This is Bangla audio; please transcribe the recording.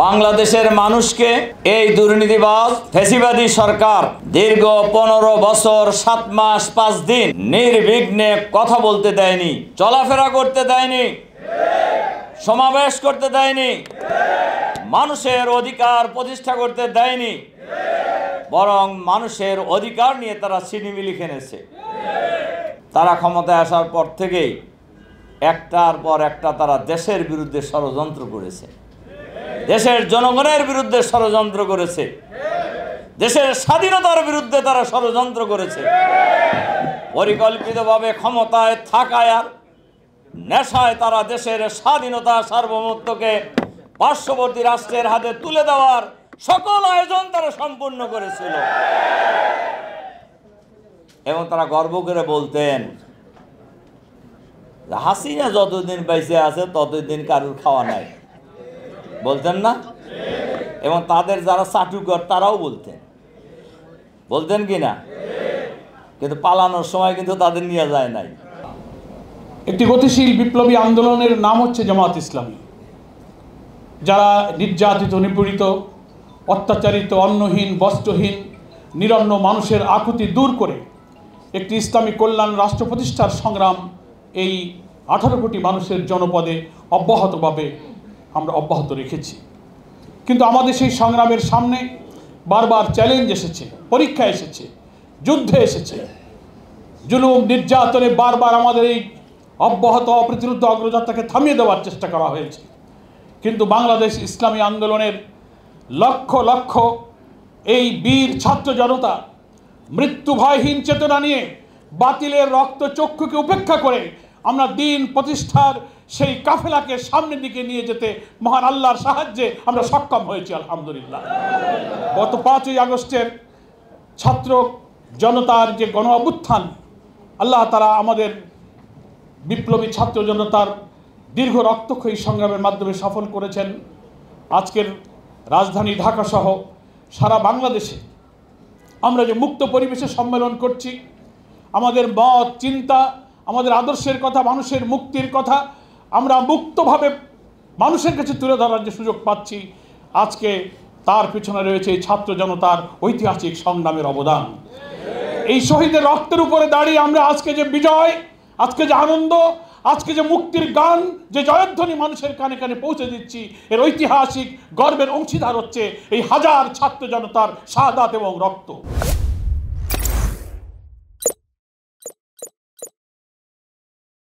বাংলাদেশের মানুষকে এই দুর্নীতিবাজ ফ্যাসিবাদী সরকার দীর্ঘ 15 বছর 7 মাস 5 দিন নির্বিঘ্নে কথা বলতে দেয়নি, চলাফেরা করতে দেয়নি, সমাবেশ করতে দেয়নি, মানুষের অধিকার প্রতিষ্ঠা করতে দেয়নি, বরং মানুষের অধিকার নিয়ে তারা ছিনিমিনি খেলেছে। তারা ক্ষমতায় আসার পর থেকেই একটার পর একটা তারা দেশের বিরুদ্ধে ষড়যন্ত্র করেছে, দেশের জনগণের বিরুদ্ধে ষড়যন্ত্র করেছে, দেশের স্বাধীনতার বিরুদ্ধে তারা ষড়যন্ত্র করেছে। পরিকল্পিতভাবে ক্ষমতায় থাকায় আর নেশায় তারা দেশের স্বাধীনতা সার্বভৌমত্বকে পার্শ্ববর্তী রাষ্ট্রের হাতে তুলে দেওয়ার সকল আয়োজন তারা সম্পূর্ণ করেছিল। এবং তারা গর্ব করে বলতেন, হাসিনা যতদিন বেঁচে আছে ততদিন কারুর খাওয়া নাই, বলতেন না? এবং তাদের যারা চাটুকর তারাও বলতেন কি না? কিন্তু পালানোর সময় কিন্তু তাদের নিয়ে যায় নাই। একটি গতিশীল বিপ্লবী আন্দোলনের নাম হচ্ছে জামাত ইসলামী, যারা নির্যাতিত, নিপীড়িত, অত্যাচারিত, অন্নহীন, বস্ত্রহীন, নিরন্ন মানুষের আকুতি দূর করে একটি ইসলামী কল্যাণ রাষ্ট্র প্রতিষ্ঠার সংগ্রাম এই 18 কোটি মানুষের জনপদে আমরা অব্যাহত রেখেছি। কিন্তু আমাদের সেই সংগ্রামের সামনে বারবার চ্যালেঞ্জ এসেছে, পরীক্ষা এসেছে, যুদ্ধে এসেছে, জুলুম নির্যাতনে বারবার আমাদের এই অব্যাহত অপ্রতিরোধ অগ্রযাত্রাকে থামিয়ে দেওয়ার চেষ্টা করা হয়েছে। কিন্তু বাংলাদেশ ইসলামী আন্দোলনের লক্ষ লক্ষ এই বীর ছাত্র জনতা মৃত্যু ভয়হীন চেতনা নিয়ে বাতিলের রক্ত চক্ষুকে উপেক্ষা করে আমরা দিন প্রতিষ্ঠার সেই কাফেলাকে সামনের দিকে নিয়ে যেতে মহান আল্লাহর সাহায্যে আমরা সক্ষম হয়েছি, আলহামদুলিল্লাহ। গত 5ই আগস্টের ছাত্র জনতার যে গণ অভ্যুত্থান, আল্লাহ তারা আমাদের বিপ্লবী ছাত্র জনতার দীর্ঘ রক্তক্ষয়ী সংগ্রামের মাধ্যমে সফল করেছেন। আজকের রাজধানী ঢাকা সহ সারা বাংলাদেশে আমরা যে মুক্ত পরিবেশে সম্মেলন করছি, আমাদের মত, চিন্তা, আমাদের আদর্শের কথা, মানুষের মুক্তির কথা আমরা মুক্তভাবে মানুষের কাছে তুলে ধরার যে সুযোগ পাচ্ছি, আজকে তার পিছনে রয়েছে এই ছাত্র জনতার ঐতিহাসিক সংগ্রামের অবদান। এই শহীদের রক্তের উপরে দাঁড়িয়ে আমরা আজকে যে বিজয়, আজকে যে আনন্দ, আজকে যে মুক্তির গান, যে জয়ধ্বনি মানুষের কানে কানে পৌঁছে দিচ্ছি, এর ঐতিহাসিক গর্বের অংশীদার হচ্ছে এই হাজার ছাত্র জনতার শাহাদাত এবং রক্ত।